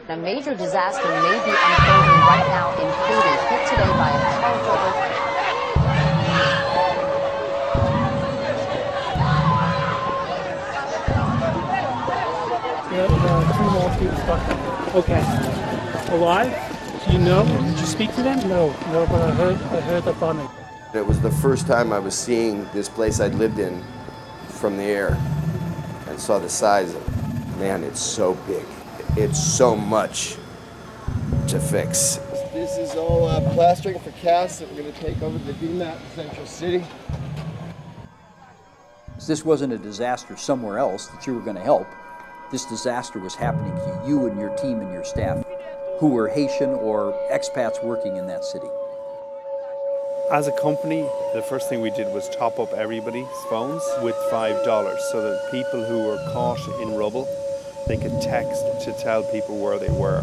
A major disaster may be unfolding right now in Haiti, hit today by a powerful earthquake. Two more people stuck. Okay. Alive? Do you know? Did you speak to them? No, but I heard the bombing. It was the first time I was seeing this place I'd lived in from the air and saw the size of it. Man, it's so big. It's so much to fix. This is all plastering for casts that we're going to take over to the DMAT in Central City. This wasn't a disaster somewhere else that you were going to help. This disaster was happening to you and your team and your staff, who were Haitian or expats working in that city. As a company, the first thing we did was top up everybody's phones with $5 so that people who were caught in rubble, they could text to tell people where they were.